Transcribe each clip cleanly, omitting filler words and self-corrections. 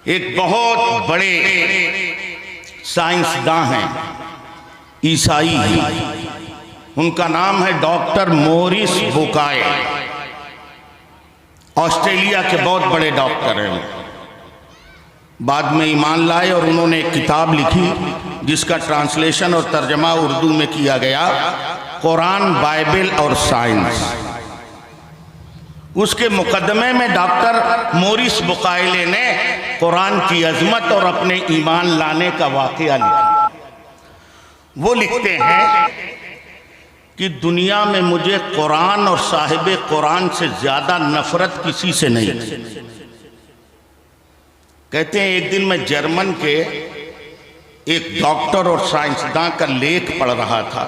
एक बहुत बड़े साइंसदान हैं, ईसाई हैं। उनका नाम है डॉक्टर मोरिस बुकाय। ऑस्ट्रेलिया के बहुत बड़े डॉक्टर हैं। बाद में ईमान लाए और उन्होंने एक किताब लिखी जिसका ट्रांसलेशन और तर्जमा उर्दू में किया गया, कुरान, बाइबल और साइंस। उसके मुकदमे में डॉक्टर मोरिस बुकायले ने कुरान की अजमत और अपने ईमान लाने का वाकया लिखा। वो लिखते हैं कि दुनिया में मुझे कुरान और साहिब कुरान से ज्यादा नफरत किसी से नहीं। कहते हैं एक दिन मैं जर्मन के एक डॉक्टर और साइंसदान का लेख पढ़ रहा था,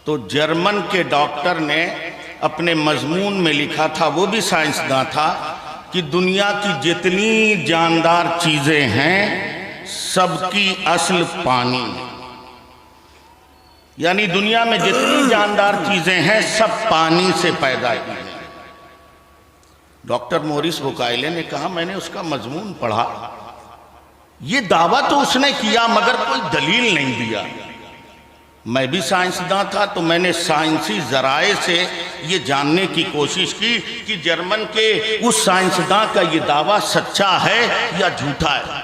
तो जर्मन के डॉक्टर ने अपने मजमून में लिखा था, वो भी साइंसदान था, कि दुनिया की जितनी जानदार चीजें हैं सबकी असल पानी। यानी दुनिया में जितनी जानदार चीजें हैं सब पानी से पैदा हुई हैं। डॉक्टर मोरिस बुकायले ने कहा, मैंने उसका मजमून पढ़ा, ये दावा तो उसने किया मगर कोई दलील नहीं दिया। मैं भी साइंसदान था तो मैंने साइंसी जराए से ये जानने की कोशिश की कि जर्मन के उस साइंसदान का ये दावा सच्चा है या झूठा है।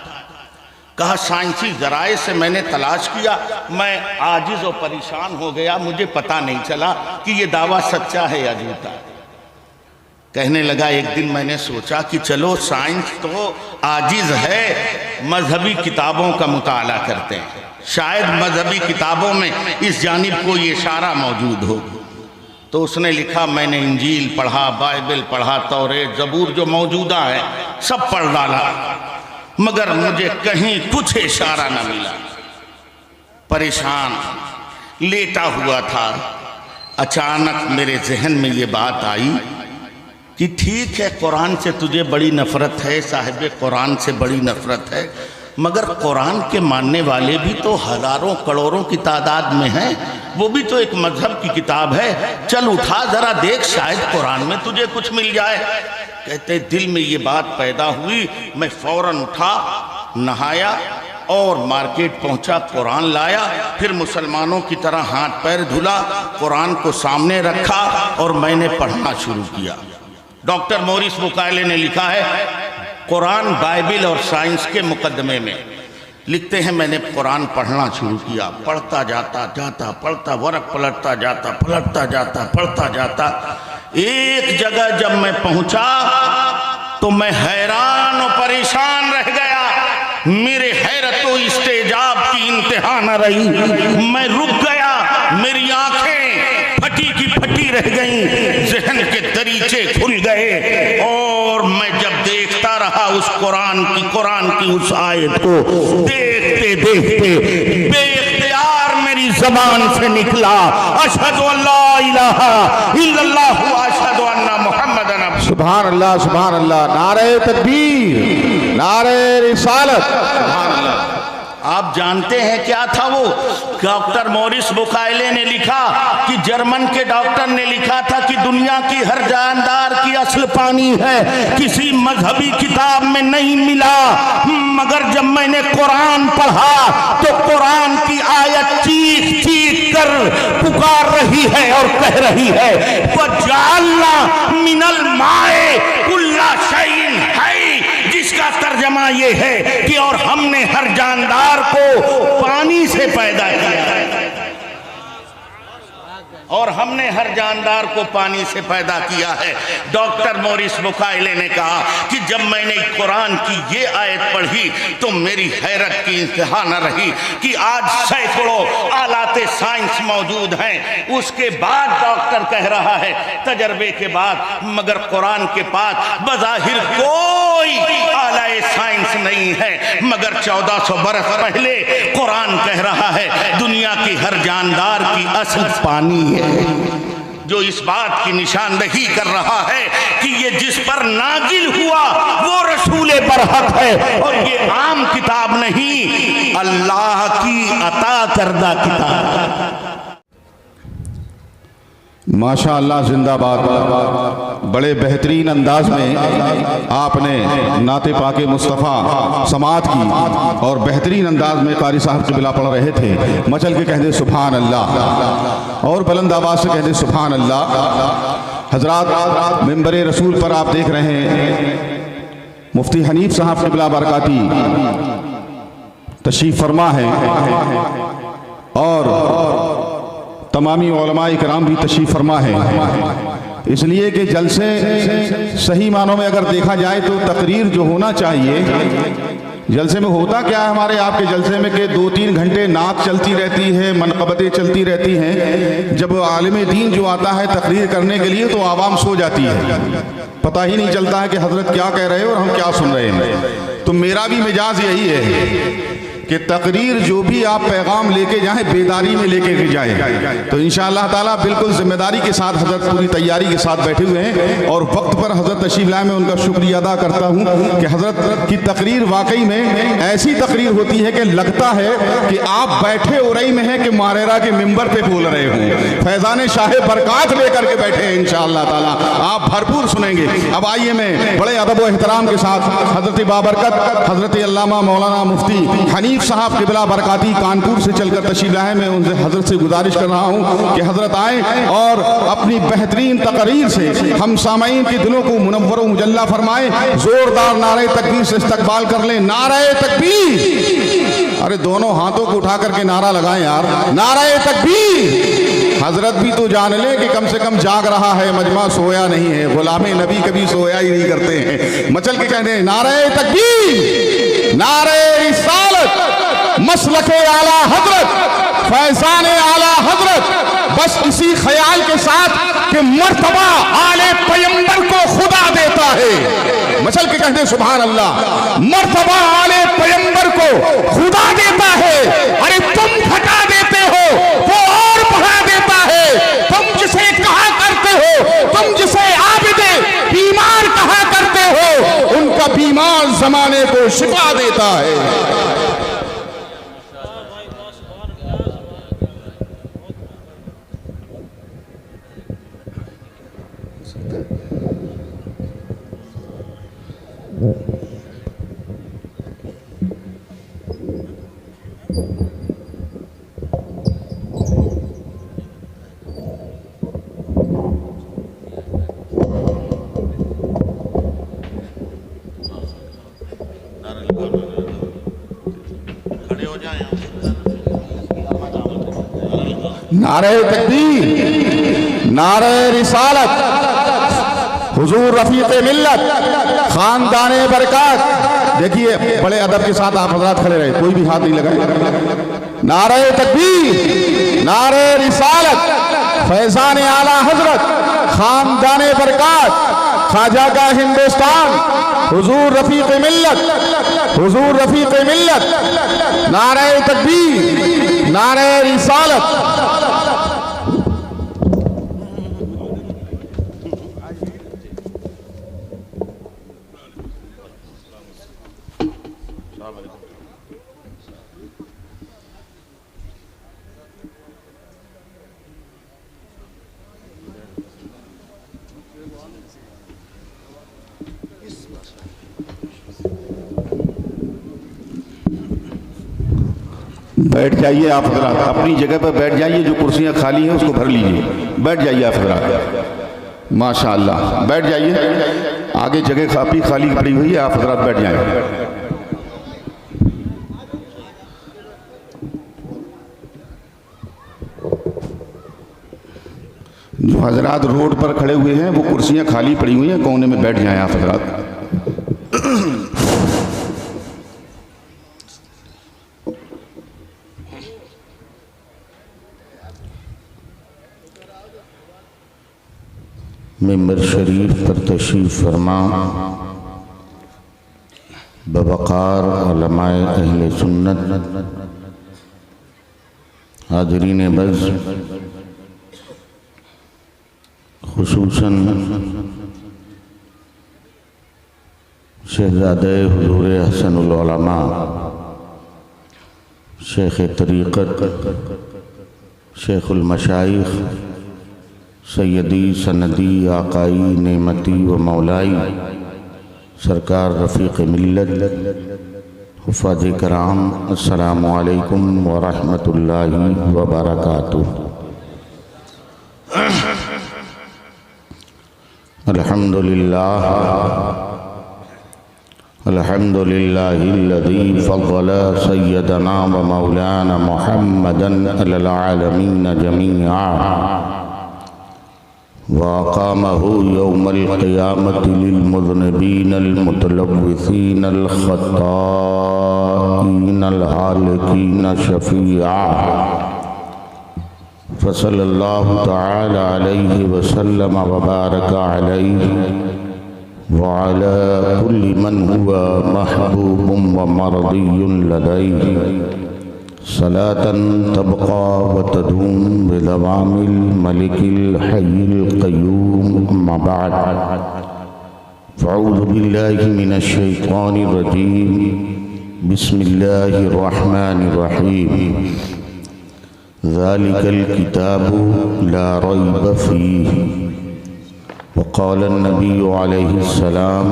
कहा, साइंसी जराए से मैंने तलाश किया, मैं आजिज और परेशान हो गया, मुझे पता नहीं चला कि ये दावा सच्चा है या झूठा है। कहने लगा, एक दिन मैंने सोचा कि चलो साइंस तो आजिज है, मजहबी किताबों का मुताला करते हैं, शायद मजहबी किताबों में इस जानिब कोई इशारा मौजूद हो। तो उसने लिखा, मैंने इंजील पढ़ा, बाइबल पढ़ा, तौरेत, जबूर जो मौजूदा है सब पढ़ डाला, मगर मुझे कहीं कुछ इशारा न मिला। परेशान लेटा हुआ था, अचानक मेरे जहन में ये बात आई कि ठीक है, कुरान से तुझे बड़ी नफरत है, साहिब कुरान से बड़ी नफरत है, मगर कुरान के मानने वाले भी तो हजारों करोड़ों की तादाद में हैं, वो भी तो एक मजहब की किताब है, चल उठा जरा देख, शायद कुरान में तुझे कुछ मिल जाए। कहते दिल में ये बात पैदा हुई, मैं फौरन उठा, नहाया और मार्केट पहुंचा, कुरान लाया, फिर मुसलमानों की तरह हाथ पैर धुला, कुरान को सामने रखा और मैंने पढ़ना शुरू किया। डॉक्टर मोरिस बुकायले ने लिखा है, कुरान, बाइबल और साइंस के मुकदमे में लिखते हैं, मैंने कुरान पढ़ना शुरू किया, पढ़ता जाता पढ़ता, वरक पलटता जाता, पढ़ता जाता। एक जगह जब मैं पहुंचा तो मैं हैरान और परेशान रह गया। मेरे हैरत व इस्तेजाब की इंतहा न रही, मैं रुक गया, मेरी आंखें फटी की फटी रह गईं, जहन के दरीचे खुल गए और मैं जब देखता रहा उस कुरान की उस आयत को, देखते देखते बेइख्तियार मेरी जबान से निकला, अशहदु अल्ला इलाहा इल्लल्लाह व अशहदु अन्ना मुहम्मदन अब्दुहु। सुभान अल्लाह, सुभान अल्लाह, नारे तकबीर, नारे रिसालत, सुभान अल्लाह। आप जानते हैं क्या था वो? डॉक्टर मोरिस बुकायले ने लिखा कि जर्मन के डॉक्टर ने लिखा था कि दुनिया की हर जानदार की असल पानी है, किसी मजहबी किताब में नहीं मिला, मगर जब मैंने कुरान पढ़ा तो कुरान की आयत चीख चीख कर पुकार रही है और कह रही है, वजअलना मिनल माए कुल्ला शैइन है, जिसका तर्जमा ये है कि और हमने हर जानदार को पानी से पैदा किया, और हमने हर जानदार को पानी से पैदा किया है। डॉक्टर मोरिस बुकायले ने कहा कि जब मैंने कुरान की ये आयत पढ़ी तो मेरी हैरत की इंतहा न रही कि आज सैकड़ों आलाते साइंस मौजूद हैं। उसके बाद डॉक्टर कह रहा है, तजर्बे के बाद, मगर कुरान के पास बज़ाहिर कोई आलाए साइंस नहीं है, मगर 1400 बरस पहले कुरान कह रहा है दुनिया की हर जानदार की असल पानी है, जो इस बात की निशानदही कर रहा है कि ये जिस पर नाजिल हुआ वो रसूल बरहक है और ये आम किताब नहीं, अल्लाह की अता करदा किताब। माशा अल्लाह जिंदाबाद। बड़े बेहतरीन अंदाज में आपने नाते पाके मुस्तफ़ा समात की और बेहतरीन अंदाज में कारी साहब क़िबला पढ़ रहे थे। मचल के कहते सुभान अल्लाह और बुलंद आवाज़ से कहते सुभान अल्लाह। हजरात मिंबर रसूल पर आप देख रहे हैं मुफ्ती हनीफ साहब क़िबला बरकाती तशरीफ़ फरमा है और तमामी उलमा इकराम भी तशरीफ़ फरमा है। इसलिए कि जलसे सही मानों में अगर देखा जाए तो तकरीर जो होना चाहिए, जलसे में होता क्या है हमारे आपके जलसे में कि 2-3 घंटे नात चलती रहती है, मनक़बतें चलती रहती हैं। जब आलिम दीन जो आता है तकरीर करने के लिए तो आवाम सो जाती है, पता ही नहीं चलता है कि हज़रत क्या कह रहे हैं और हम क्या सुन रहे हैं। तो मेरा भी मिजाज यही है कि तकरीर जो भी आप पैगाम लेके जाएं बेदारी में लेके जाएं। तो इंशाअल्लाह ताला बिल्कुल जिम्मेदारी के साथ हज़रत पूरी तैयारी के साथ बैठे हुए हैं और वक्त पर हज़रत तशरीफ़ लाए। मैं उनका शुक्रिया अदा करता हूँ कि हज़रत की तकरीर वाकई में ऐसी तकरीर होती है कि लगता है कि आप बैठे हो रही में हैं कि मारेरा के मिंबर पे बोल रहे हों, फैज़ान शाह बरक़ात लेकर के बैठे हैं। इंशाअल्लाह ताला आप भरपूर सुनेंगे। अब आइए मैं बड़े अदब व एहतराम के साथ हज़रत बाबरकत हज़रत अल्लामा मौलाना मुफ्ती हनीफ साहब क़िबला बरकाती कानपुर से चलकर तशरीफ़ लाए। मैं उनसे हज़रत से गुजारिश कर रहा हूँ कि हज़रत आए और अपनी बेहतरीन तकरीर से हम सामाईन के दिलों को मुनव्वर मुजल्ला फरमाए। ज़ोरदार नारे तकबीर से इस्तकबाल कर लें। नारे तकबीर, अरे दोनों हाथों को उठा करके नारा लगाएं यार, नारे तकबीर। हज़रत भी तो जान ले कि कम से कम जाग रहा है, मजमा सोया नहीं है। गुलामे नबी कभी सोया ही नहीं करते हैं। मचल के कहते हैं नारे तकबीर, नारे रिसालत, मसलके आला हजरत, फैज़ाने आला हजरत। बस इसी ख्याल के साथ कि मर्तबा आले पैगंबर को खुदा देता है। मसल के कहते सुभान अल्लाह। मर्तबा आले पैगंबर को खुदा देता है। अरे तुम घटा देते हो वो और बढ़ा देता है। तुम जिसे कहा करते हो, तुम जिसे आबिदे बीमार कहा करते हो, उनका बीमार जमाने को शिफा देता है। नारे तकबीर, नारे रिसालत, हुजूर रफीक मिल्लत, खानदाने बरकत। देखिए बड़े अदब के साथ आप हजरात खड़े रहे, कोई भी हाथ नहीं लगाए। नारे तकबीर, नारे रिसालत, फैज़ाने आला हजरत, खानदाने बरकत, ख्वाजा का हिंदुस्तान, हुजूर रफीक मिल्लत, हुजूर रफीक मिल्लत। नारे तकबीर, नारे रिसालत। बैठ जाइए आप हजरात, अपनी जगह पर बैठ जाइए। जो कुर्सियां खाली हैं उसको भर लीजिए। बैठ जाइए आप हजरात, माशाअल्लाह बैठ जाइए। आगे जगह काफ़ी खाली पड़ी हुई है, आप हजरात बैठ जाएं। जो हजरात रोड पर खड़े हुए हैं वो कुर्सियां खाली पड़ी हुई हैं, कोने में बैठ जाएं आप हजरात। मिंबर शरीफ पर तशरीफ़ फरमा बवक़ार उलमाए अहले सुन्नत, हाज़रीन बज़, खुसूसन शहज़ादे हुज़ूर हसनुल उलमा शेख तरीक़त शेखुल मशाइख़ सैयदी सनदी आकाई नेमती व मौलाई सरकार रफ़ीक़ मिल्लत हुफ़ाज़ कराम अस्सलामु अलैकुम व रहमतुल्लाहि व बरकातुहू। अल्हम्दुलिल्लाह अल्हम्दुलिल्लाहिल्लज़ी फ़ज़्ज़ल सय्यदना व मौलाना मुहम्मदन अलल आलमीन जमीआ व अक़ामहु यौमल क़ियामति लिल मुज़निबीनल मुतलव्विसीनल ख़त्ताईनल हालिकीन शफ़ीआ फ़सल्लल्लाहु तआला अलैहि वसल्लम व बारक अलैहि व अला कुल्लि मन हुवा महबूबुम व मर्दियुन लदैहि सलातन तबक़ा व तदूम बिदवामिल मलिकिल हय्यिल क़य्यूम अम्मा बअद फ़अऊज़ु बिल्लाहि मिनश शैतानिर रजीम बिस्मिल्लाहिर रहमानिर रहीम ज़ालिकल किताबु ला रैब फ़ीहि वक़ाल नबी अलैहिस्सलाम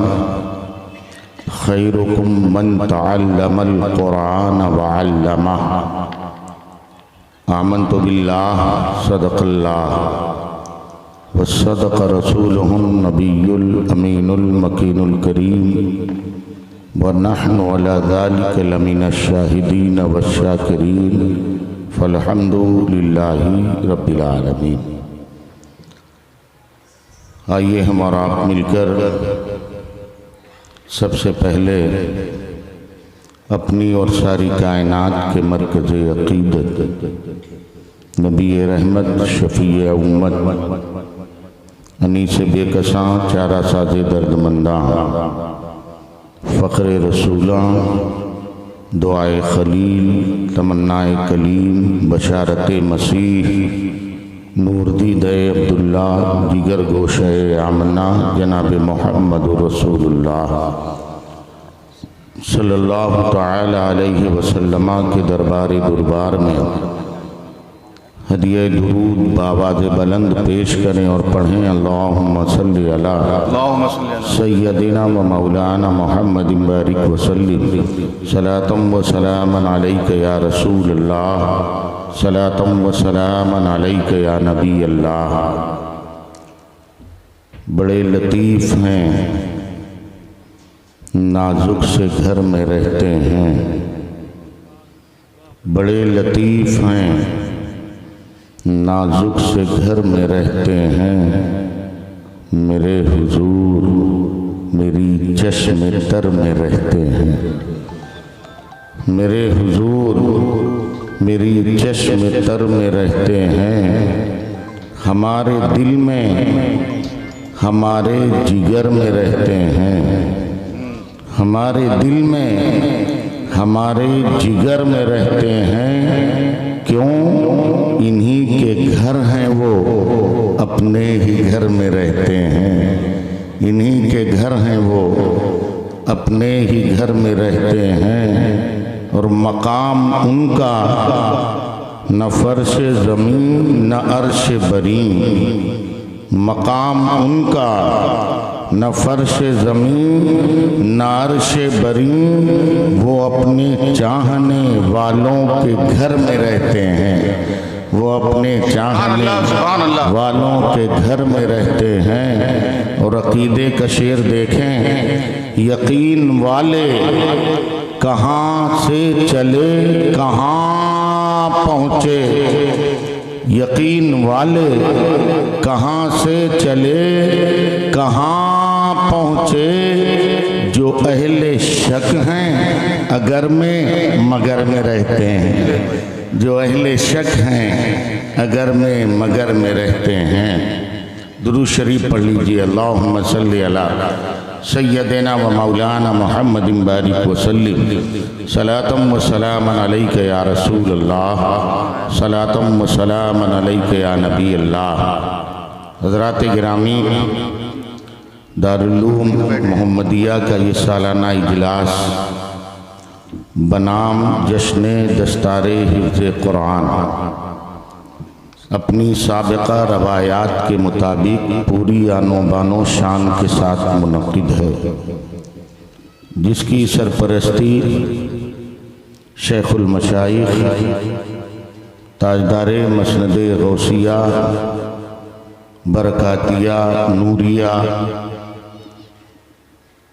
खैरुकुम मन तअल्लमल क़ुरआन व अल्लमह। आमन्तु बिल्लाह सदक़ल्लाह व सदक़ रसूलुहुन नबियुल अमीनुल मकीनुल करीम व नहनु अला ज़ालिका लमिनश शाहिदीन व शाकिरीन फ़ल्हम्दुलिल्लाहि रब्बिल आलमीन। आइए हम और आप मिलकर सबसे पहले अपनी और सारी कायनात के मरकज़ अक़ीदत नबी रहमत शफ़ीए उम्मत अनीस बेकसां चारा साज़े दर्दमंदां फ़ख्र रसूलां दुआए खलील तमन्नाए कलीम बशारत मसीह नूरदीद अब्दुल्ला जिगर गोशे आमना जनाब मोहम्मद रसूलुल्लाह सल्लल्लाहु तआला अलैहि वसल्लम के दरबार में हदिया दुरूद बावाज़ बुलंद पेश करें और पढ़ें। अल्लाहुम्मा सल्लि अला सय्यदिना व मौलाना मुहम्मदिन बारिक व सल्लिम सलातम व सलामन अलैका या रसूलल्लाह सलातम व सलामन अलैका या नबी अल्लाह। बड़े लतीफ़ हैं, नाजुक से घर में रहते हैं। बड़े लतीफ़ हैं, नाजुक से घर में रहते हैं। मेरे हुजूर मेरी चश्म तर में रहते हैं। मेरे हुजूर मेरी चश्म तर में रहते हैं। हमारे दिल में हमारे जिगर में रहते हैं। हमारे दिल में हमारे जिगर में रहते हैं। क्यों? इन्हीं के घर हैं, वो अपने ही घर में रहते हैं। इन्हीं के घर हैं, वो अपने ही घर में रहते हैं। और मकाम उनका न फर्श ज़मीन न अर्श बरी। मकाम उनका न फर्श ज़मीन न अर्श बरी। वो अपने चाहने वालों के घर में रहते हैं। वो अपने चाहने वालों के घर में रहते हैं। और अक़ीदे का शेर देखें, यकीन वाले कहाँ से चले कहाँ पहुँचे। यकीन वाले कहाँ से चले कहाँ पहुँचे। जो अहले शक हैं अगर में मगर में रहते हैं। जो अहले शक हैं अगर में मगर में रहते हैं। दुरूद शरीफ पढ़ लीजिए। अल्लाहुम्मा सल्ली अला सय्यदिना व मौलाना मुहम्मदिन बारिक व सल्लिम सलातम व सलामन अलैका या रसूलल्लाह सलातम व सलामन अलैका या नबी अल्लाह। हज़रात गिरामी, दारुल उलूम मोहम्मदिया का ये सालाना इजलास बनाम जश्न दस्तारे हिफ्ज़ कुरान अपनी साबिका रवायात के मुताबिक पूरी आनो बानो शान के साथ मुनक़िद है, जिसकी सरपरस्ती शेखुल मशाइख ताजदारे मसनदे गौसिया बरकातिया नूरिया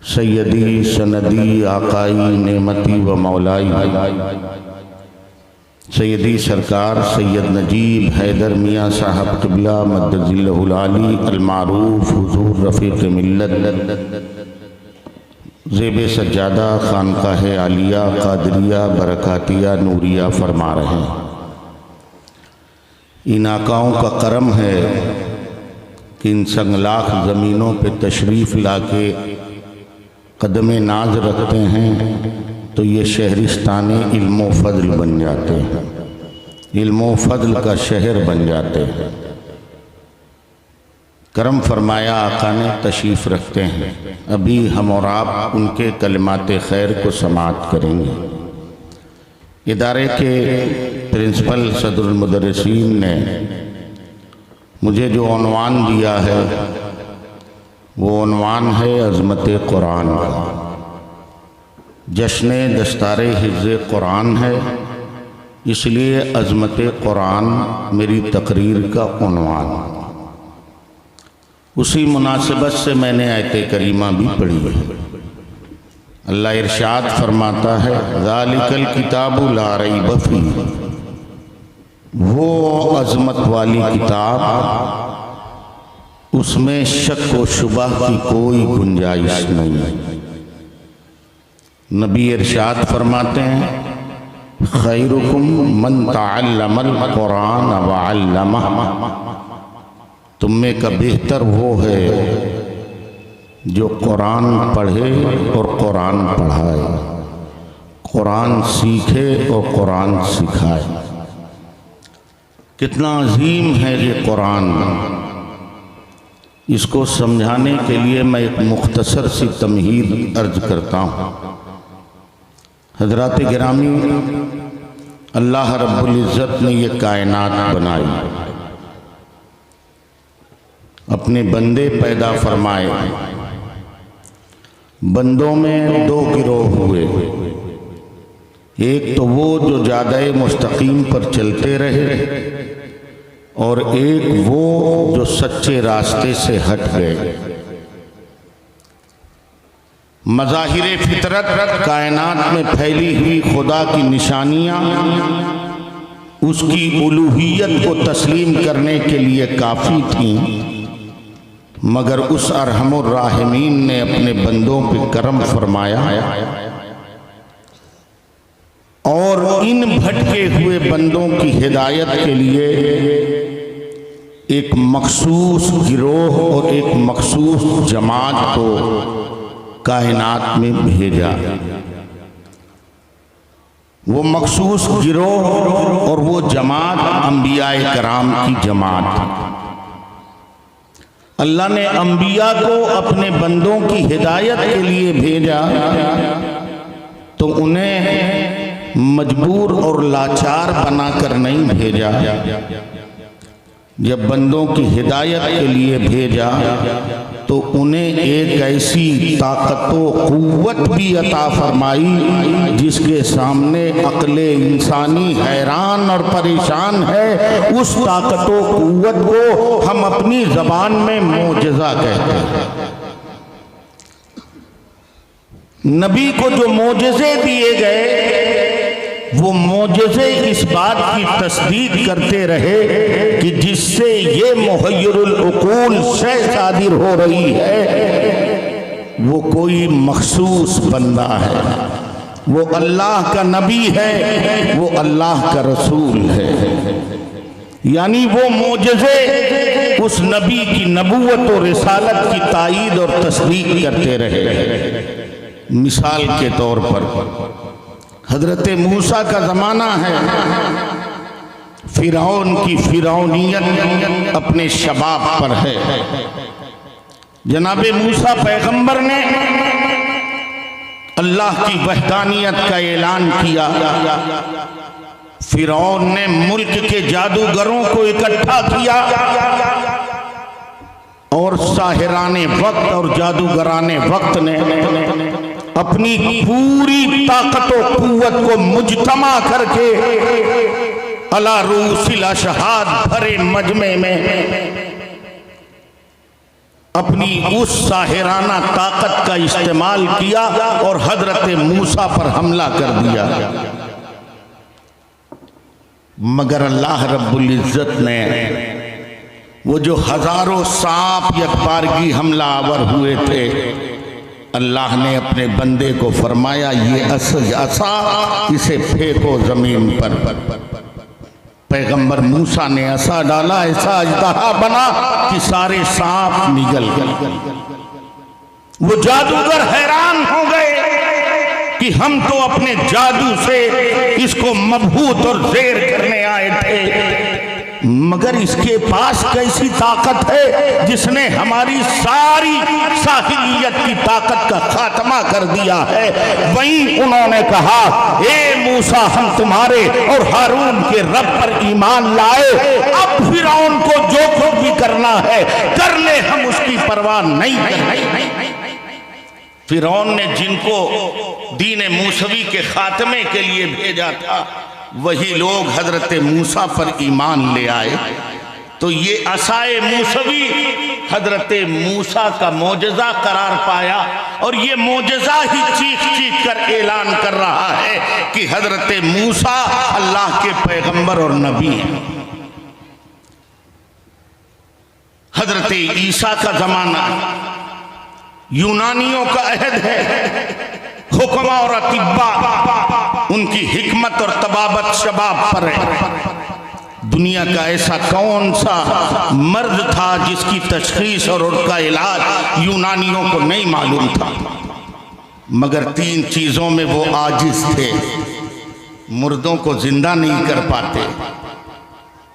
सैयदी सनदी आकाई नेमती व मौलाई सैयदी सरकार सैयद नजीब हैदर मियाँ साहब क़िबला मद्दजिल्लहुल आली अलमारूफ हुजूर रफ़ीक़ मिल्लत ज़ेब सज्जादा खानकाह आलिया कादरिया बरकातिया नूरिया फरमा रहे हैं। इन आकाओं का करम है कि इन संगलाख ज़मीनों पे तशरीफ़ लाके कदम नाज रखते हैं तो ये शहरिस्तान इल्म फ़ज़ल बन जाते हैं, इल्म फ़ज़ल का शहर बन जाते हैं। करम फरमाया आका ने, तशरीफ़ रखते हैं। अभी हम और आप उनके कलिमात खैर को समाअत करेंगे। इदारे के प्रिंसिपल सदरुल मुदर्रिसीन ने मुझे जो उन्वान दिया है वो उन्वान है अज़मत कुरान का। जश्न दस्तारे हिफ़्ज़ कुरान है, इसलिए अज़मत कुरान मेरी तकरीर का उन्वान। उसी मुनासिबत से मैंने आयत करीमा भी पढ़ी है। अल्लाह इरशाद फरमाता है, ज़ालिकल किताबु ला रैब फीह, वो अज़मत वाली किताब उसमें शक व शुबह की कोई गुंजाइश नहीं है। नबी इरशाद फरमाते हैं, खैरुकुम मन तअल्लमल कुरान व अल्लमह, तुम में का बेहतर वो है जो कुरान पढ़े और कुरान पढ़ाए, कुरान सीखे और कुरान सिखाए। कितना अजीम है ये कुरान। इसको समझाने के लिए मैं एक मुख्तसर सी तमहीद अर्ज करता हूँ। हज़रात गिरामी, अल्लाह रब्बुल इज़्ज़त ने ये कायनात बनाई, अपने बंदे पैदा फरमाए। बंदों में दो गिरोह हुए, एक तो वो जो जादे मुस्तकीम पर चलते रहे और एक वो जो सच्चे रास्ते से हट गए। मज़ाहिर फितरत कायनात में फैली हुई खुदा की निशानियाँ उसकी उलूहियत को तस्लीम करने के लिए काफ़ी थीं, मगर उस अरहमुर राहिमीन ने अपने बंदों पे करम फरमाया और इन भटके हुए बंदों की हिदायत के लिए एक मखसूस गिरोह और एक मखसूस जमात को कायनात में भेजा। वो मखसूस गिरोह और वो जमात अंबियाए कराम की जमात। अल्लाह ने अंबिया को अपने बंदों की हिदायत के लिए भेजा तो उन्हें मजबूर और लाचार बनाकर नहीं भेजा। जब बंदों की हिदायत के लिए भेजा तो उन्हें एक ऐसी ताकत व क़ुव्वत भी अता फरमाई जिसके सामने अक्ले इंसानी हैरान और परेशान है। उस ताकत व क़ुव्वत को हम अपनी ज़बान में मोजज़ा कहते हैं। नबी को जो मोजज़े दिए गए वो मोजज़े इस बात की तस्दीक करते रहे कि जिससे ये मुहय्यरुल उक़ूल शय सादिर हो रही है वो कोई मखसूस बंदा है, वो अल्लाह का नबी है, वो अल्लाह का रसूल है। यानी वो मोजज़े उस नबी की नबूवत और रिसालत की तायीद और तस्दीक करते रहे। मिसाल के तौर पर हजरत मूसा का ज़माना है, फिरौन की फिरौनियत अपने शबाब पर है। जनाबे मूसा पैगंबर ने अल्लाह की वहदानियत का ऐलान किया। फिरौन ने मुल्क के जादूगरों को इकट्ठा किया और साहिराने वक्त और जादूगराने वक्त ने अपनी पूरी ताकत और कुव्वत को मुजतमा करके अला रूसिल अशहाद भरे मजमे में अपनी उस साहिराना ताकत का इस्तेमाल किया और हजरत मूसा पर हमला कर दिया। मगर अल्लाह रब्बुल इज्जत ने वो जो हजारों सांप यकबारगी हमलावर हुए थे, अल्लाह ने अपने बंदे को फरमाया ये असा इसे फेंको जमीन पर। पैगंबर मूसा ने असा डाला, ऐसा अजदहा बना कि सारे सांप निगल गए। वो जादूगर हैरान हो गए कि हम तो अपने जादू से इसको मबहूत और ज़ेर करने आए थे, मगर इसके पास कैसी ताकत है जिसने हमारी सारी साहिलियत की ताकत का खात्मा कर दिया है। वहीं उन्होंने कहा, ए मूसा, हम तुम्हारे और हारून के रब पर ईमान लाए, अब फिरौन को जो कुछ भी करना है कर ले, हम उसकी परवाह नहीं करेंगे। फिरौन ने जिनको दीन मूसवी के खात्मे के लिए भेजा था, वही लोग हजरत मूसा पर ईमान ले आए। तो ये असाए मूसवी हजरत मूसा का मोजज़ा करार पाया और ये मोजज़ा ही चीख चीख कर ऐलान कर रहा है कि हजरत मूसा अल्लाह के पैगंबर और नबी हैं। हजरत ईसा का जमाना, यूनानियों का अहद है, हुक्मा और अतिब्बा उनकी हिकमत और तबाबत शबाब पर है। दुनिया का ऐसा कौन सा मर्द था जिसकी तशखीस और उसका इलाज यूनानियों को नहीं मालूम था, मगर 3 चीज़ों में वो आजिज थे। मुर्दों को जिंदा नहीं कर पाते,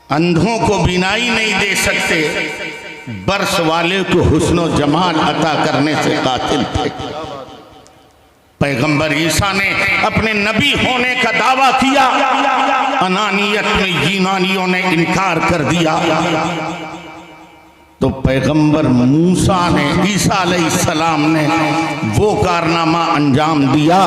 अंधों को बीनाई नहीं दे सकते, बर्स वाले को हुस्न और जमाल अता करने से कातिल थे। पैगंबर ईसा ने अपने नबी होने का दावा किया, अनानियत में यूनानियों ने इनकार कर दिया। तो पैगंबर मूसा ने, ईसा अलैहिस्सलाम ने वो कारनामा अंजाम दिया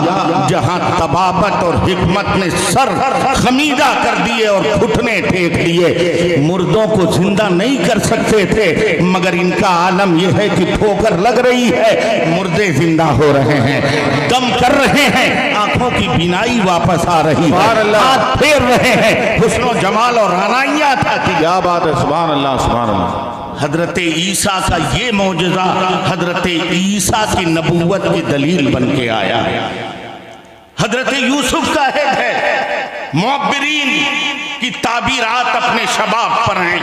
जहां तबाबत और हिकमत ने सर खमीदा कर दिए और घुटने टेक दिए। मुर्दों को जिंदा नहीं कर सकते थे, मगर इनका आलम यह है कि ठोकर लग रही है, मुर्दे जिंदा हो रहे हैं, दम कर रहे हैं, आंखों की बीनाई वापस आ रही है, हाथ फेर रहे हैं, हुस्न जमाल और रानाइयां था कि क्या बात है। सुभान अल्लाह, सुभान अल्लाह। हजरत ईसा का ये मौजज़ा हजरत ईसा की नबूवत की दलील बन के आया। हजरत यूसुफ का है, मुअब्बिरीन की ताबीरात अपने शबाब पर हैं,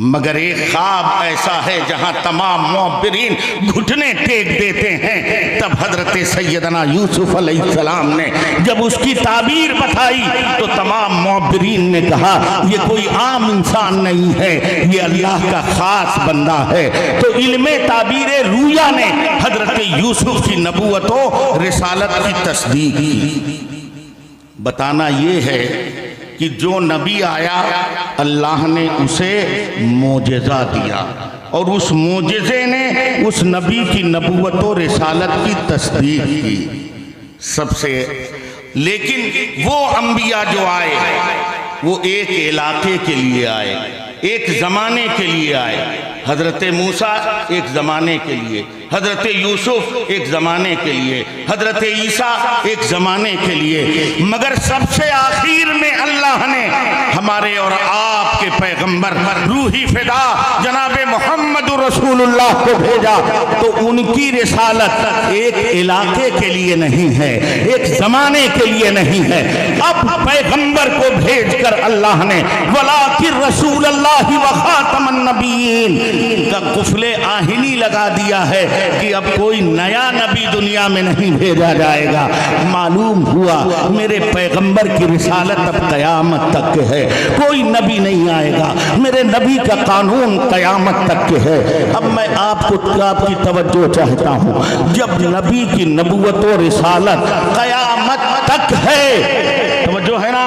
मगर एक ख्वाब ऐसा है जहां तमाम मुअब्बिरीन घुटने टेक देते हैं। तब हजरत सैयदना यूसुफ अलैहिस्सलाम ने जब उसकी ताबीर बताई तो तमाम मुअब्बिरीन ने कहा ये कोई आम इंसान नहीं है, ये अल्लाह का खास बंदा है। तो इल्मे ताबीर रूया ने हजरत यूसुफ की नबूवतों रिसालत की तस्दीक की। बताना ये है कि जो नबी आया अल्लाह ने उसे मोजज़ा दिया और उस मोजज़े ने उस नबी की नबूवत और रिसालत की तस्दीक की सबसे। लेकिन वो अंबिया जो आए वो एक इलाके के लिए आए, एक ज़माने के लिए आए। हजरत मूसा एक ज़माने के लिए, हजरत यूसुफ एक ज़माने के लिए, हजरत ईसा एक ज़माने के लिए, मगर सबसे आखिर में अल्लाह ने हमारे और आपके पैगंबर रूही फिदा जनाब मोहम्मद रसूलुल्लाह को भेजा। तो उनकी रिसालत एक इलाके के लिए नहीं है, एक ज़माने के लिए नहीं है। अब पैगंबर को भेजकर अल्लाह ने वलाकिन रसूलुल्लाह व खातमन नबीयीन का कुफले आहिनी लगा दिया है कि अब कोई नया नबी दुनिया में नहीं भेजा जाएगा। मालूम हुआ मेरे पैगंबर की रिसालत अब कयामत तक है, कोई नबी नहीं आएगा, मेरे नबी का कानून कयामत तक के है। अब मैं आपकी तवज्जो चाहता हूँ, जब नबी की नबूवत और रिसालत कयामत तक है, तवज्जो है ना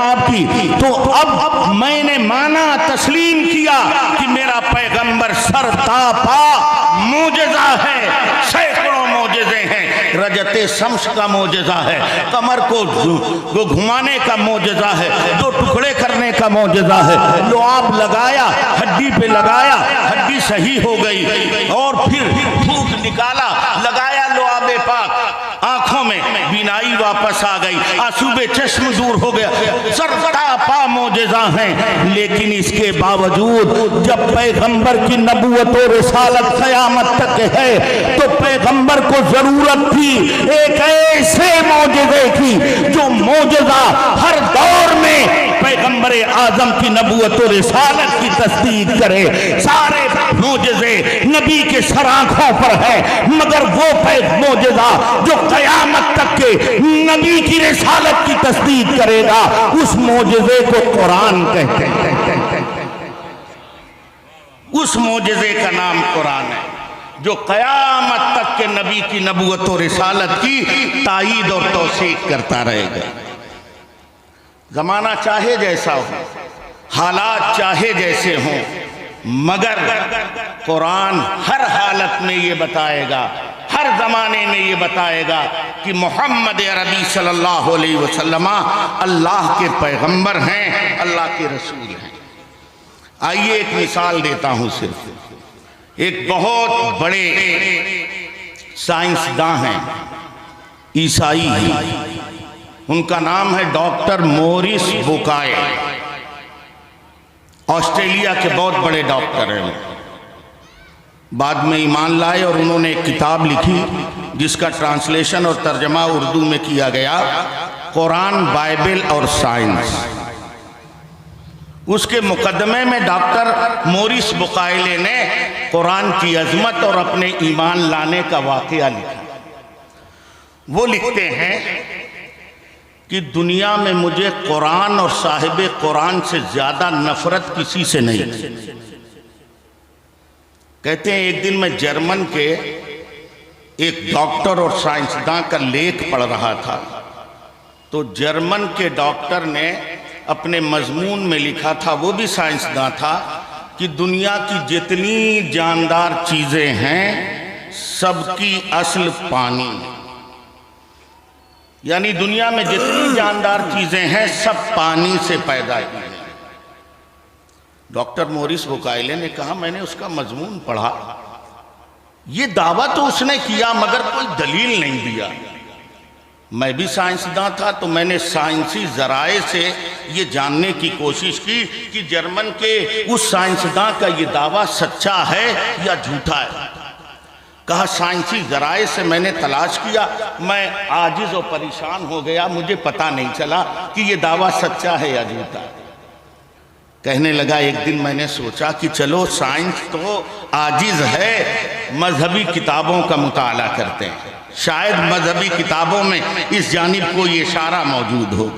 थी। तो अब मैंने माना, तस्लीम किया कि मेरा पैगंबर सरतापा मोजज़ा है। सैकड़ों मोजज़े हैं। रजते शम्स का मोजज़ा है, कमर को घुमाने का मोजज़ा है, 2 टुकड़े करने का मोजज़ा है। लुआब लगाया, हड्डी पे लगाया, हड्डी सही हो गई, और फिर थूक निकाला, लगाया लुआबे पाक, आंखों में बीनाई वापस आ गई, आंसू चश्म दूर हो गया। सरतापा मोजज़ा हैं। लेकिन इसके बावजूद जब पैगंबर की नबूवत और रिसालत क़यामत तक है, तो पैगंबर को जरूरत थी एक ऐसे मोजज़े की जो मोजज़ा हर दौर में पैगंबर आजम की नबूवत और रिसालत की तस्दीक करे। सारे मोजज़े नबी के सराखों पर है, मगर वो मोजज़ा जो क़यामत तक के नबी की रिसालत की तस्दीक करेगा, उस मोजज़े को कुरान कहते हैं। उस मोजज़े का नाम कुरान है, जो क़यामत तक के नबी की नबूवत और रिसालत की तायीद और तौसीक करता रहेगा। ज़माना चाहे जैसा हो, हालात चाहे जैसे हों, मगर कुरान हर हालत में ये बताएगा, हर ज़माने में ये बताएगा कि मोहम्मद अरबी सल्लल्लाहु अलैहि वसल्लम अल्लाह के पैगंबर हैं, अल्लाह के रसूल हैं। आइए एक मिसाल देता हूँ। सिर्फ एक बहुत बड़े साइंसदान हैं, ईसाई हैं, उनका नाम है डॉक्टर मोरिस बुकाय। ऑस्ट्रेलिया के बहुत बड़े डॉक्टर हैं। बाद में ईमान लाए और उन्होंने एक किताब लिखी जिसका ट्रांसलेशन और तर्जमा उर्दू में किया गया, कुरान, बाइबल और साइंस। उसके मुकदमे में डॉक्टर मोरिस बुकायले ने कुरान की अजमत और अपने ईमान लाने का वाकया लिखा। वो लिखते हैं कि दुनिया में मुझे कुरान और साहिब कुरान से ज्यादा नफरत किसी से नहीं। कहते हैं एक दिन मैं जर्मन के एक डॉक्टर और साइंसदान का लेख पढ़ रहा था, तो जर्मन के डॉक्टर ने अपने मजमून में लिखा था, वो भी साइंसदान था, कि दुनिया की जितनी जानदार चीजें हैं सबकी असल पानी। यानी दुनिया में जितनी जानदार चीजें हैं सब पानी से पैदा हुई हैं। डॉक्टर मोरिस बुकायले ने कहा, मैंने उसका मजमून पढ़ा, ये दावा तो उसने किया मगर कोई दलील नहीं दिया। मैं भी साइंसदान था, तो मैंने साइंसी जराए से ये जानने की कोशिश की कि जर्मन के उस साइंसदान का ये दावा सच्चा है या झूठा है। कहा साइंसी जराए से मैंने तलाश किया, मैं आजिज और परेशान हो गया, मुझे पता नहीं चला कि ये दावा सच्चा है या झूठा। कहने लगा, एक दिन मैंने सोचा कि चलो साइंस तो आजिज है, मजहबी किताबों का मुताला करते हैं, शायद मजहबी किताबों में इस जानिब कोई इशारा मौजूद हो।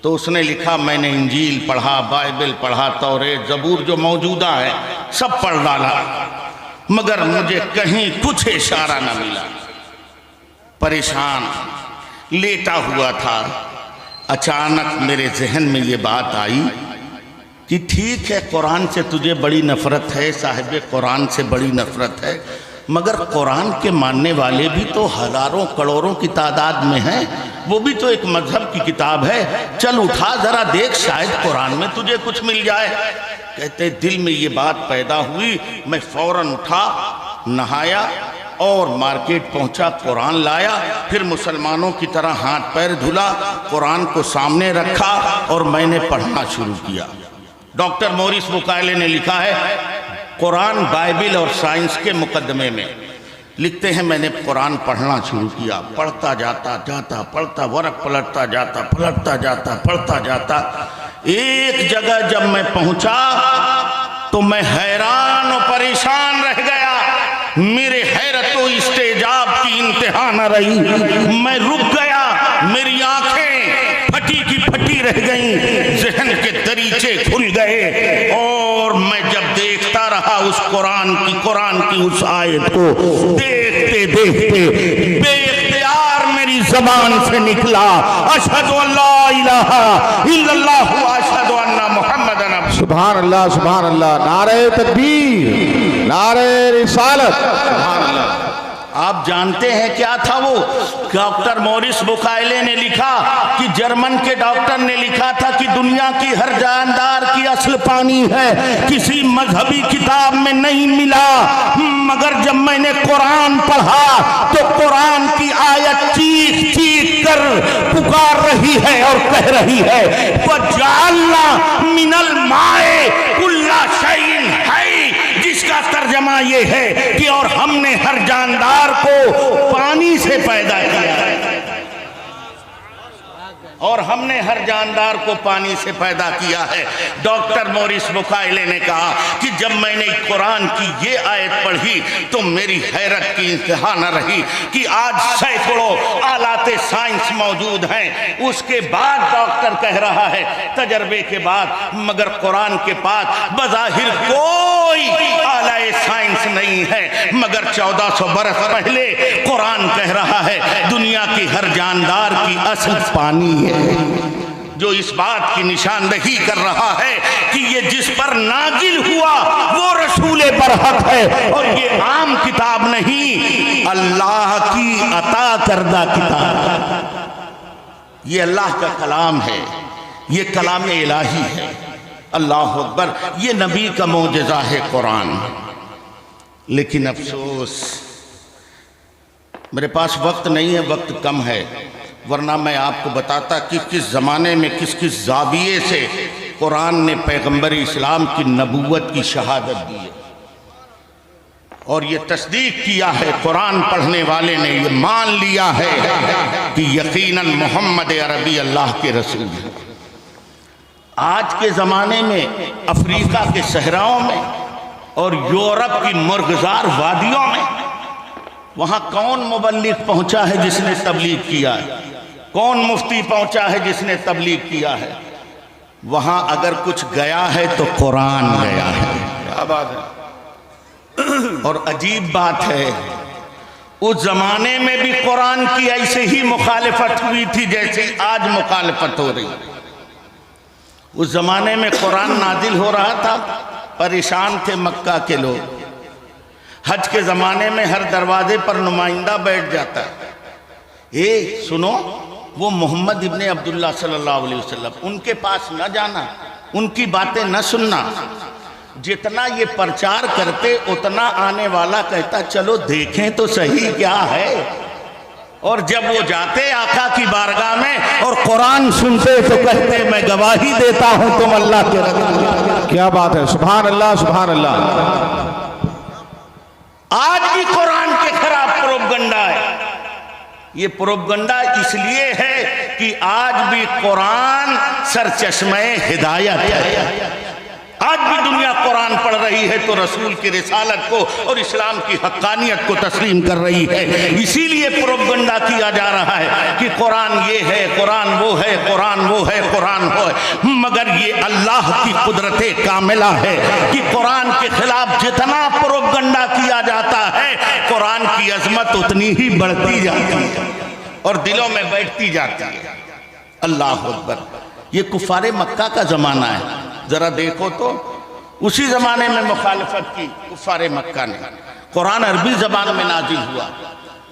तो उसने लिखा, मैंने इंजील पढ़ा, बाइबल पढ़ा, तौरेत, ज़बूर जो मौजूदा है सब पढ़ डाला, मगर मुझे कहीं कुछ इशारा न मिला। परेशान लेटा हुआ था, अचानक मेरे जहन में ये बात आई कि ठीक है, कुरान से तुझे बड़ी नफरत है, साहिब कुरान से बड़ी नफरत है, मगर कुरान के मानने वाले भी तो हजारों करोड़ों की तादाद में हैं, वो भी तो एक मजहब की किताब है, चल उठा जरा देख, शायद कुरान में तुझे कुछ मिल जाए। कहते दिल में ये बात पैदा हुई, मैं फौरन उठा, नहाया और मार्केट पहुंचा, कुरान लाया, फिर मुसलमानों की तरह हाथ पैर धुला, कुरान को सामने रखा और मैंने पढ़ना शुरू किया। डॉक्टर मोरिस बुकायले ने लिखा है कुरान, बाइबल और साइंस के मुकदमे में, लिखते हैं मैंने कुरान पढ़ना शुरू किया, पढ़ता जाता पढ़ता, वरक पलटता जाता, पढ़ता जाता। एक जगह जब मैं पहुंचा तो मैं हैरान और परेशान रह गया। मेरे हैरत व इस्तेजाब की इंतहा न रही, मैं रुक गया, मेरी आंखें फटी की फटी रह गईं, जहन के दरीचे खुल गए और मैं जब देखता रहा उस कुरान की उस आयत को, देखते देखते बेइख्तियार मेरी मेरी जबान से निकला, अशहदु अल्ला इलाहा इल्लल्लाह व अशहदु अन्ना मुहम्मदन अब्दुहु। सुभान अल्लाह, सुभान अल्लाह, नारे तकबीर, नारे रिसालत, सुभान अल्लाह। आप जानते हैं क्या था वो? डॉक्टर मोरिस बुकायले ने लिखा कि जर्मन के डॉक्टर ने लिखा था कि दुनिया की हर जानदार की असल पानी है, किसी मजहबी किताब में नहीं मिला, मगर जब मैंने कुरान पढ़ा तो कुरान की आयत चीख चीख कर पुकार रही है और कह रही है, वजअलना मिनल माए कुल्ला शैइन है, जिसका तर्जमा ये है कि और हमने हर जानदार को पानी से पैदा किया, और हमने हर जानदार को पानी से पैदा किया है। डॉक्टर मोरिस बुकायले ने कहा कि जब मैंने कुरान की ये आयत पढ़ी तो मेरी हैरत की इंतहा न रही कि आज सैकड़ों आलाते साइंस मौजूद हैं, उसके बाद डॉक्टर कह रहा है तजर्बे के बाद, मगर कुरान के पास बज़ाहिर कोई आलाए साइंस नहीं है, मगर 1400 बरस पहले कुरान कह रहा है दुनिया की हर जानदार की असल पानी है, जो इस बात की निशानदही कर रहा है कि ये जिस पर नाजिल हुआ वो रसूल बरहक है, और ये आम किताब नहीं, अल्लाह की अता करदा किताब, ये अल्लाह का कलाम है, ये कलाम इलाही है। अल्लाह अकबर, ये नबी का मोजज़ा है कुरान। लेकिन अफसोस मेरे पास वक्त नहीं है, वक्त कम है, वरना मैं आपको बताता कि किस ज़माने में किस किस ज़ाविये से कुरान ने पैगंबर इस्लाम की नबूवत की शहादत दी है, और ये तस्दीक किया है, कुरान पढ़ने वाले ने ये मान लिया है कि यकीनन मोहम्मद अरबी अल्लाह के रसूल हैं। आज के ज़माने में अफ्रीका के सहराओं में और यूरोप की मुर्गजार वादियों में, वहाँ कौन मुबल्लिग पहुँचा है जिसने तबलीग किया है? कौन मुफ्ती पहुँचा है जिसने तबलीग किया है? वहाँ अगर कुछ गया है तो कुरान गया है। क्या बात है। और अजीब बात है, उस ज़माने में भी कुरान की ऐसे ही मुखालिफत हुई थी जैसे आज मुखालिफत हो रही। उस ज़माने में कुरान नाजिल हो रहा था, परेशान थे मक्का के लोग। हज के ज़माने में हर दरवाजे पर नुमाइंदा बैठ जाता है, ए सुनो, वो मोहम्मद इब्ने अब्दुल्ला सल्लल्लाहु अलैहि वसल्लम, उनके पास न जाना, उनकी बातें न सुनना। जितना ये प्रचार करते उतना आने वाला कहता चलो देखें तो सही क्या है, और जब वो जाते आका की बारगाह में और कुरान सुनते तो कहते मैं गवाही देता हूं तुम अल्लाह के रसूल। क्या बात है, सुभान अल्लाह, सुभान अल्लाह। आज भी कुरान के खराब प्रोपगंडा है। ये प्रोपगंडा इसलिए है कि आज भी कुरान सरचश्मे हिदायत है। आज भी दुनिया कुरान पढ़ रही है तो रसूल की रिसालत को और इस्लाम की हक्कानियत को तस्लीम कर रही है। इसीलिए प्रोपगंडा किया जा रहा है कि कुरान ये है, कुरान वो है, कुरान वो है, कुरान वो है, मगर ये अल्लाह की कुदरत कामिला है कि कुरान के खिलाफ जितना प्रोपगंडा किया जाता है कुरान की अजमत उतनी ही बढ़ती जाती है और दिलों में बैठती जाती है। अल्लाह अकबर। ये कुफारे मक्का का ज़माना है, ज़रा देखो तो उसी ज़माने में मुखालफत की कुफारे मक्का ने। कुरान अरबी ज़बान में नाजिल हुआ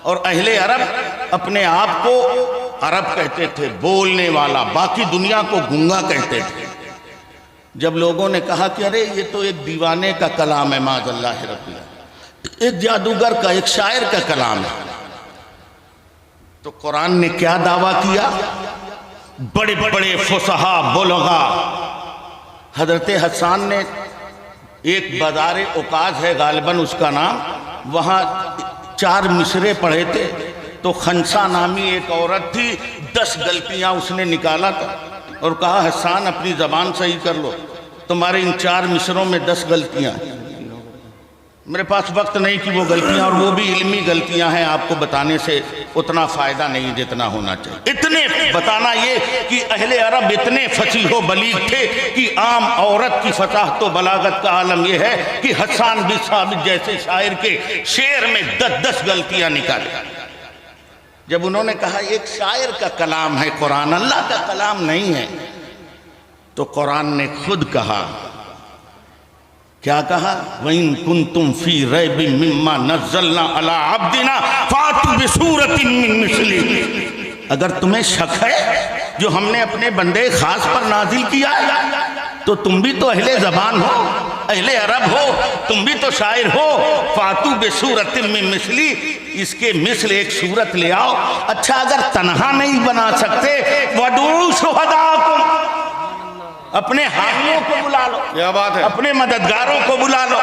और अहले अरब अपने आप को अरब कहते थे, बोलने वाला, बाकी दुनिया को गूंगा कहते थे। जब लोगों ने कहा कि अरे ये तो एक दीवाने का कलाम है, माज़अल्लाह रब्बी, एक जादूगर का, एक शायर का कलाम है, तो कुरान ने क्या दावा किया? बड़े बड़े फुसहा बुलगा, हजरत हसन ने, एक बाज़ार उकाज है गालिबन उसका नाम, वहाँ 4 मिसरे पढ़े थे, तो खंसा नामी एक औरत थी, 10 गलतियाँ उसने निकाला था और कहा हसन अपनी ज़बान सही कर लो, तुम्हारे इन 4 मिसरों में 10 गलतियाँ। मेरे पास वक्त नहीं कि वो गलतियाँ, और वो भी इल्मी गलतियाँ हैं, आपको बताने से उतना फ़ायदा नहीं जितना होना चाहिए। इतने बताना ये कि अहले अरब इतने फसीहो बलीग थे कि आम औरत की फसाहत तो बलागत का आलम यह है कि हसन बिन साबित जैसे शायर के शेर में 10-10 गलतियाँ निकाले। जब उन्होंने कहा एक शायर का कलाम है कुरान, अल्लाह का कलाम नहीं है, तो कुरान ने खुद कहा, क्या कहा, वइन कुंतुम फी रैबिम मिम्मा नज़्ज़लना अला अब्दिना फातु बिसूरतिन मिन मिस्ली। अगर तुम्हें शक है जो हमने अपने बंदे खास पर नाजिल किया तो तुम भी तो अहले ज़बान हो, अहले अरब हो, तुम भी तो शायर हो। फातु बिसूरतिन मिन मिस्ली, इसके मिस्ल एक सूरत ले आओ। अच्छा अगर तन्हा नहीं बना सकते, वदू शुहदाकुम, अपने हामियों को बुला लो, क्या बात है, अपने मददगारों को बुला लो।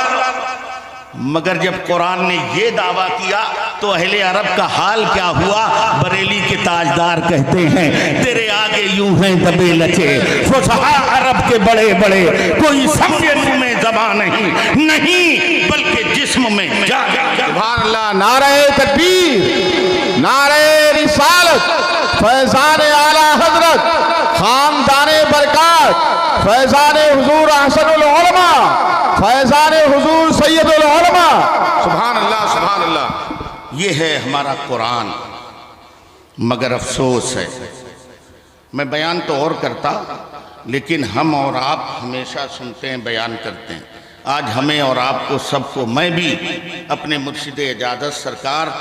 मगर जब कुरान ने ये दावा किया तो अहले अरब का हाल क्या हुआ। बरेली के ताजदार कहते हैं, तेरे आगे यूं हैं दबे लचे फुसहा अरब के बड़े बड़े, कोई समझे तुम्हें ज़बान नहीं बल्कि जिस्म में जा। सुभान अल्लाह। नारे तकबीर, नारे रिसालत, फैज़ान आला हजरत, खानदाने बरकत, फैज़ाने हुजूर अहसनुल उलमा, फैज़ाने हुजूर सैयदुल उलमा। सुभान अल्लाह, सुभान अल्लाह। ये है हमारा कुरान। मगर अफसोस है, मैं बयान तो और करता, लेकिन हम और आप हमेशा सुनते हैं, बयान करते हैं। आज हमें और आपको सबको, मैं भी अपने मुर्शिद इजाज़त सरकार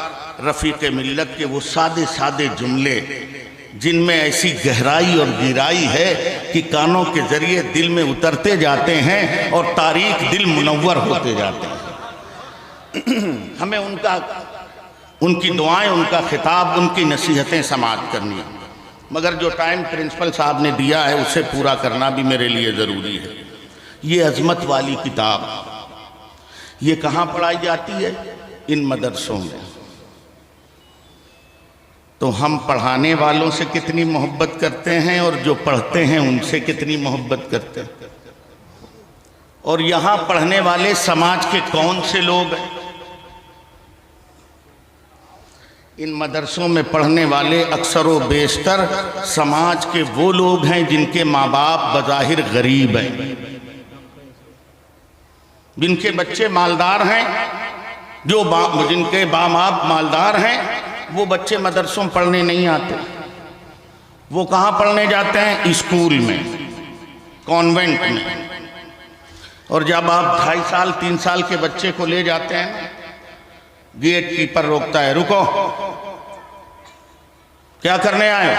रफ़ीक़ मिल्लत के वो सादे सादे जुमले जिनमें ऐसी गहराई और गिराई है कि कानों के ज़रिए दिल में उतरते जाते हैं और तारीख दिल मुनव्वर होते जाते हैं। हमें उनकी दुआएं, उनका खिताब, उनकी नसीहतें समाअत करनी है। मगर जो टाइम प्रिंसिपल साहब ने दिया है उसे पूरा करना भी मेरे लिए ज़रूरी है। ये अज़मत वाली किताब, ये कहाँ पढ़ाई जाती है? इन मदरसों में। तो हम पढ़ाने वालों से कितनी मोहब्बत करते हैं और जो पढ़ते हैं उनसे कितनी मोहब्बत करते हैं। और यहाँ पढ़ने वाले समाज के कौन से लोग हैं? इन मदरसों में पढ़ने वाले अक्सर व बेशतर समाज के वो लोग हैं जिनके माँ बाप बज़ाहिर गरीब हैं, जिनके बच्चे मालदार हैं, जिनके बाप मालदार हैं, वो बच्चे मदरसों में पढ़ने नहीं आते। वो कहाँ पढ़ने जाते हैं? स्कूल में, कॉन्वेंट में। और जब आप 2.5 साल 3 साल के बच्चे को ले जाते हैं, गेट कीपर रोकता है, रुको, क्या करने आए?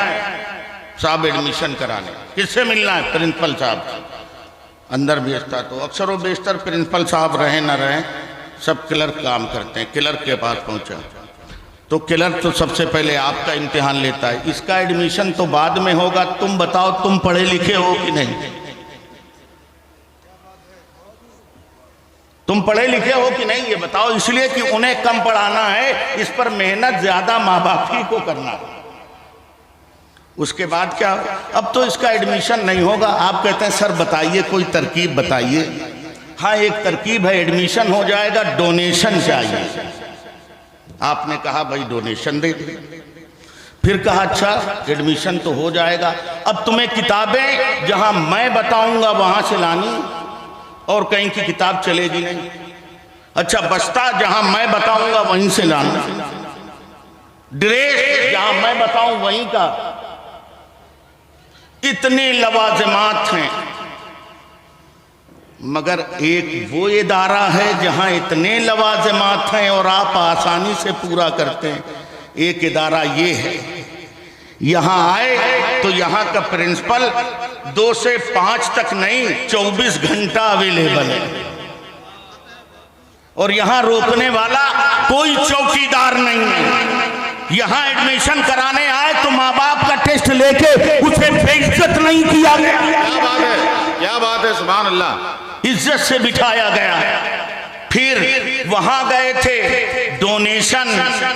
साहब एडमिशन कराने। किससे मिलना है? प्रिंसिपल साहब से। अंदर भेजता तो अक्सर व बेशतर प्रिंसिपल साहब रहे न रहे, सब क्लर्क काम करते हैं। क्लर्क के पास पहुंचा तो क्लर्क तो सबसे पहले आपका इम्तिहान लेता है, इसका एडमिशन तो बाद में होगा, तुम बताओ तुम पढ़े लिखे हो कि नहीं? तुम पढ़े लिखे हो कि नहीं ये बताओ। इसलिए कि उन्हें कम पढ़ाना है, इस पर मेहनत ज्यादा माँ बाप ही को करना है। उसके बाद क्या? अब तो इसका एडमिशन नहीं होगा। आप कहते हैं सर बताइए, कोई तरकीब बताइए। हाँ, एक तरकीब है, एडमिशन हो जाएगा, डोनेशन चाहिए। आपने कहा भाई डोनेशन दे दे। फिर कहा अच्छा एडमिशन तो हो जाएगा, अब तुम्हें किताबें जहां मैं बताऊंगा वहां से लानी, और कहीं की किताब चलेगी नहीं। अच्छा बस्ता जहां मैं बताऊंगा वहीं से लाना, ड्रेस जहां मैं बताऊं वहीं का। इतने लवाजमात हैं, मगर एक वो इदारा है जहां इतने लवाजमात हैं और आप आसानी से पूरा करते हैं। एक इदारा ये है, यहां आए तो यहां का प्रिंसिपल 2 से 5 तक नहीं 24 घंटा अवेलेबल है, और यहां रोकने वाला कोई चौकीदार नहीं है। यहां एडमिशन कराने आए तो माँ बाप का टेस्ट लेके उसे बेइज्जत नहीं किया गया। क्या बात है, क्या बात है, सुभान अल्लाह। इज्जत से बिठाया गया। फिर वहां गए थे डोनेशन,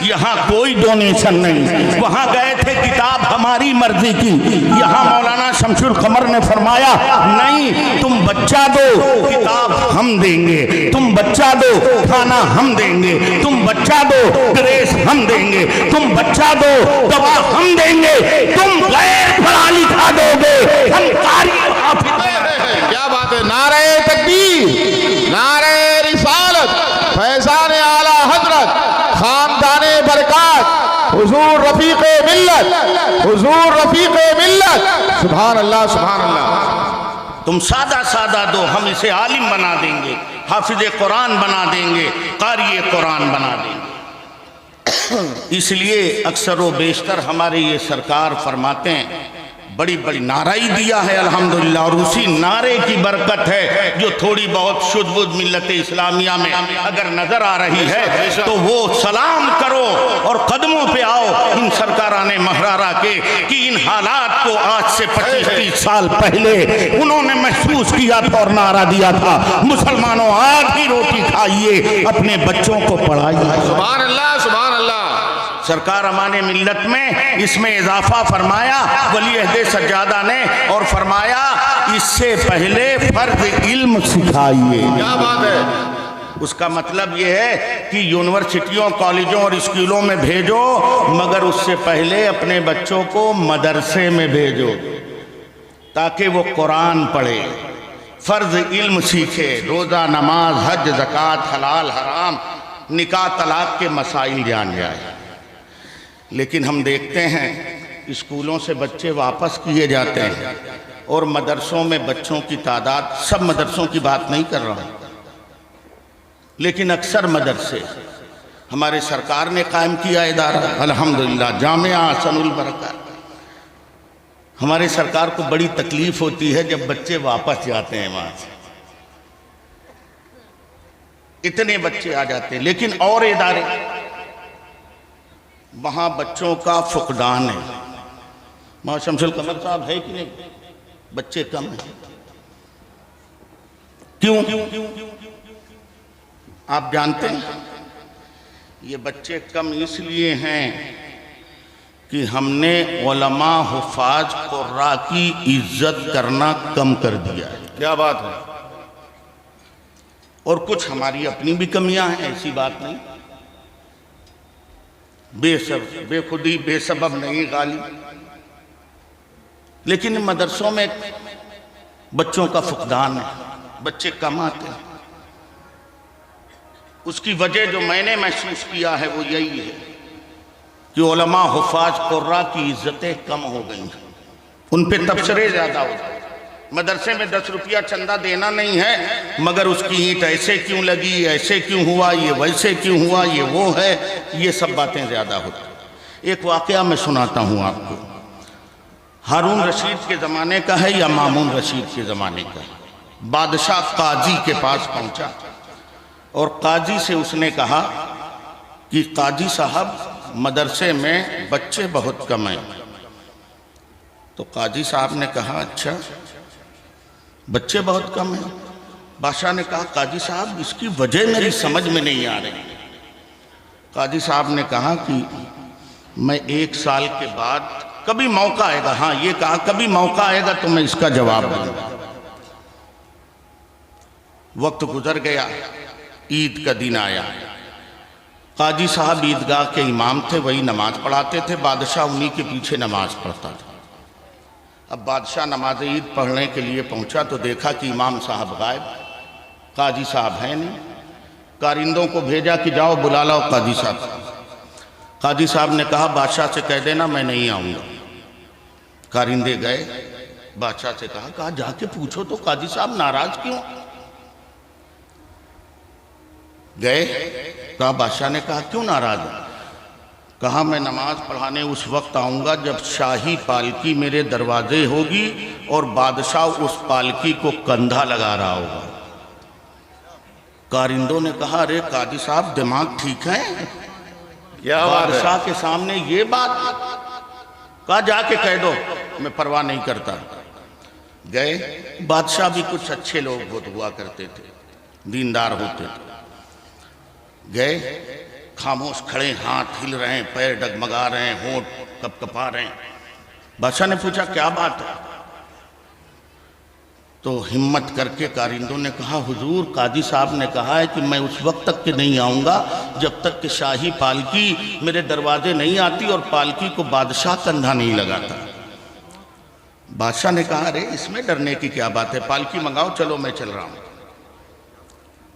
यहां कोई डोनेशन नहीं। वहां गए थे किताब हमारी मर्जी की, यहां मौलाना शमसुल कमर ने फरमाया नहीं, तुम बच्चा दो किताब हम देंगे, तुम बच्चा दो खाना हम देंगे, तुम बच्चा दो ड्रेस हम देंगे, तुम बच्चा दो दवा हम देंगे, तुम गैर पढ़ा लिखा दोगे हम कारी। क्या बात है, नारे तकबीर, नारे रिसालत, फैज़ान आला हजरत, खानदाने बरकत, हुजूर रफीक मिल्लत हुजूर रफीक मिल्लत। सुभान अल्लाह सुभान अल्लाह। तुम सादा सादा दो, हम इसे आलिम बना देंगे, हाफिज कुरान बना देंगे, कारी कुरान बना देंगे। इसलिए अक्सर व बेशतर हमारे ये सरकार फरमाते हैं, बड़ी बड़ी नाराई दिया है अल्हम्दुलिल्लाह, और उसी नारे की बरकत है जो थोड़ी बहुत शुद्ध मिल्लत इस्लामिया में अगर नजर आ रही है तो वो सलाम करो और कदमों पे आओ इन सरकाराने महरारा के कि इन हालात को आज से 25-30 साल पहले उन्होंने महसूस किया था और नारा दिया था, मुसलमानों आधी रोटी खाइए, अपने बच्चों को पढ़ाइए। सुभान अल्लाह सुभान अल्लाह। सरकार अमाने मिल्लत में इसमें इजाफा फरमाया वली अहदे सज्जादा ने, और फरमाया इससे पहले फर्ज इल्म सिखाइए। क्या बात है। उसका मतलब यह है कि यूनिवर्सिटियों, कॉलेजों और स्कूलों में भेजो, मगर उससे पहले अपने बच्चों को मदरसे में भेजो ताकि वो कुरान पढ़े, फर्ज इल्म सीखे, रोज़ा, नमाज, हज, ज़कात, हलाल हराम, निकाह तलाक के मसाइल जान जाए। लेकिन हम देखते हैं स्कूलों से बच्चे वापस किए जाते हैं और मदरसों में बच्चों की तादाद, सब मदरसों की बात नहीं कर रहा हूँ, लेकिन अक्सर मदरसे हमारे सरकार ने कायम किया इदारा अल्हम्दुलिल्लाह, जामिया हसनुल बरकत। हमारे सरकार को बड़ी तकलीफ होती है जब बच्चे वापस जाते हैं वहाँ से, इतने बच्चे आ जाते हैं। लेकिन और इदारे वहाँ बच्चों का फुकदान है। वहाँ शमशुल कमर साहब है कि नहीं, बच्चे कम हैं। क्यों? आप जानते हैं ये बच्चे कम इसलिए हैं कि हमने उलमा, हुफ़ाज, कुर्रा की इज्जत करना कम कर दिया है। क्या बात है। और कुछ हमारी अपनी भी कमियां हैं, ऐसी बात नहीं, बेखुदी बेसबब नहीं गाली, लेकिन मदरसों में बच्चों का फुकदान है, बच्चे कम आते हैं। उसकी वजह जो मैंने महसूस किया है वो यही है कि उलमा, हुफ़ाज, कुर्रा की इज्जतें कम हो गई, उन पे तबसरे ज़्यादा हो गए। मदरसे में 10 रुपया चंदा देना नहीं है, मगर उसकी ईंट ऐसे क्यों लगी, ऐसे क्यों हुआ, ये वैसे क्यों हुआ, ये वो है, ये सब बातें ज़्यादा होती। एक वाक़या मैं सुनाता हूँ आपको, हारून रशीद के ज़माने का है या मामून रशीद के ज़माने का है। बादशाह काजी के पास पहुँचा और काजी से उसने कहा कि काजी साहब मदरसे में बच्चे बहुत कम हैं। तो काजी साहब ने कहा अच्छा बच्चे बहुत कम हैं। बादशाह ने कहा काजी साहब इसकी वजह मेरी समझ में नहीं आ रही। काजी साहब ने कहा कि मैं 1 साल के बाद कभी मौका आएगा, हाँ ये कहा कभी मौका आएगा तो मैं इसका जवाब दूंगा। वक्त गुजर गया, ईद का दिन आया, काजी साहब ईदगाह के इमाम थे, वही नमाज पढ़ाते थे, बादशाह उन्हीं के पीछे नमाज पढ़ता था। अब बादशाह नमाज ईद पढ़ने के लिए पहुंचा तो देखा कि इमाम साहब गायब, काजी साहब हैं नहीं। कारिंदों को भेजा कि जाओ बुला लाओ काजी साहब। काजी साहब ने कहा बादशाह से कह देना मैं नहीं आऊँगा। कारिंदे गए, बादशाह से कहा जाके पूछो तो काजी साहब नाराज क्यों। गए, कहा बादशाह ने कहा क्यों नाराज है। कहा मैं नमाज पढ़ाने उस वक्त आऊँगा जब शाही पालकी मेरे दरवाजे होगी और बादशाह उस पालकी को कंधा लगा रहा होगा। कारिंदों ने कहा अरे काजी साहब दिमाग ठीक है क्या बादशाह के सामने ये बात। कहा जाके कह दो मैं परवाह नहीं करता। गए, बादशाह भी कुछ अच्छे लोग बहुत हुआ करते थे, दीनदार होते थे। गए, खामोश खड़े, हाथ हिल रहे हैं, पैर डगमगा रहे हैं, होंठ कपकपा रहे हैं। बादशाह ने पूछा क्या बात है। तो हिम्मत करके कारिंदों ने कहा हुजूर काजी साहब ने कहा है कि मैं उस वक्त तक के नहीं आऊँगा जब तक कि शाही पालकी मेरे दरवाजे नहीं आती और पालकी को बादशाह कंधा नहीं लगाता। बादशाह ने कहा अरे इसमें डरने की क्या बात है, पालकी मंगाओ, चलो मैं चल रहा हूँ।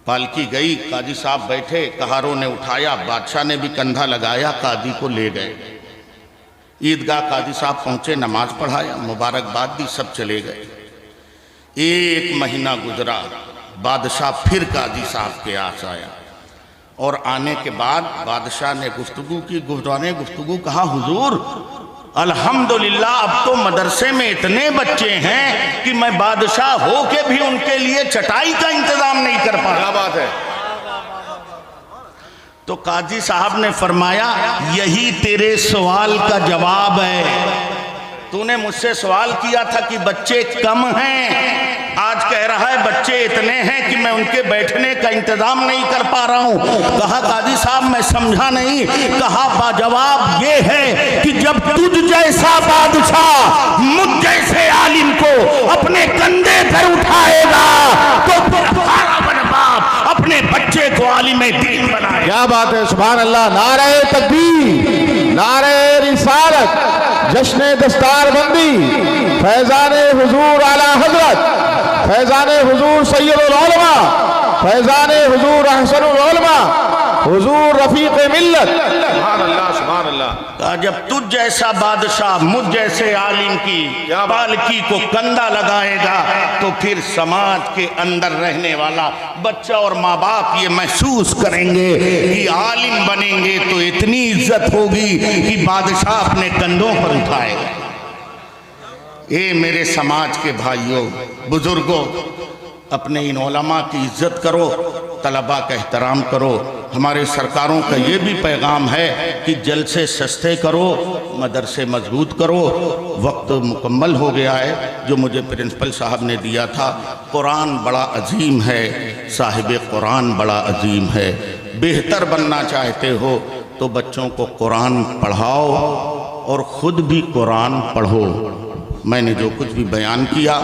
पालकी गई, काजी साहब बैठे, कहारों ने उठाया, बादशाह ने भी कंधा लगाया, काजी को ले गए। ईदगाह काजी साहब पहुँचे, नमाज पढ़ाया, मुबारकबाद दी, सब चले गए। 1 महीना गुजरा, बादशाह फिर काजी साहब के आस आया और आने के बाद बादशाह ने गुफ्तगू की। गुफ्तगू कहा, हुजूर अल्हम्दुलिल्लाह अब तो मदरसे में इतने बच्चे हैं कि मैं बादशाह हो के भी उनके लिए चटाई का इंतजाम नहीं कर पा रहा। क्या बात है। तो काजी साहब ने फरमाया, यही तेरे सवाल का जवाब है। तूने मुझसे सवाल किया था कि बच्चे कम हैं, आज कह रहा है बच्चे इतने हैं कि मैं उनके बैठने का इंतजाम नहीं कर पा रहा हूं। कहा, काजी साहब मैं समझा नहीं। कहा, बाजवाब ये है कि जब तुझ जैसा बादशाह मुझ जैसे आलिम को अपने कंधे पर उठाएगा तो फिर हमारा बाप अपने बच्चे को आलिम दीन बनाए। क्या बात है, सुभान अल्लाह। नारे तकबीर, नारे रिसालत, जश्न दस्तारबंदी, फैजाने हुजूर आला हजरत, फैजाने हुजूर सैयदुल उलमा, फैजाने हुजूर अहसनुल उलमा, हुजूर रफीक मिल्लत। सुभान अल्लाह, सुभान अल्लाह। कहा, जब तुझ जैसा बादशाह मुझ जैसे आलिम की पालकी को कंधा लगाएगा तो फिर समाज के अंदर रहने वाला बच्चा और माँ बाप ये महसूस करेंगे कि आलिम बनेंगे तो इतनी इज्जत होगी कि बादशाह अपने कंधों पर उठाएगा। ए मेरे समाज के भाइयों बुजुर्गों, अपने इन उलमा की इज्जत करो, तलबा का एहतराम करो। हमारे सरकारों का ये भी पैगाम है कि जलसे सस्ते करो, मदरसे मजबूत करो। वक्त मुकम्मल हो गया है जो मुझे प्रिंसिपल साहब ने दिया था। कुरान बड़ा अजीम है, साहिब कुरान बड़ा अजीम है। बेहतर बनना चाहते हो तो बच्चों को कुरान पढ़ाओ और ख़ुद भी कुरान पढ़ो। मैंने जो कुछ भी बयान किया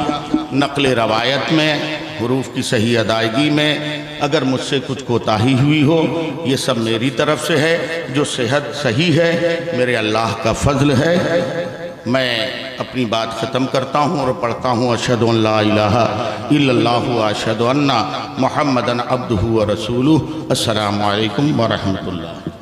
नक़ल रवायत में, हुरूफ की सही अदायगी में अगर मुझसे कुछ कोताही हुई हो, ये सब मेरी तरफ से है। जो सेहत सही है मेरे अल्लाह का फ़ज़ल है। मैं अपनी बात ख़त्म करता हूँ और पढ़ता हूँ, अशहदु अन ला इलाहा इल्लल्लाहु व अशहदु अन्ना मुहम्मदन अब्दुहु व रसूलुहु। अस्सलामु अलैकुम व रहमतुल्लाह।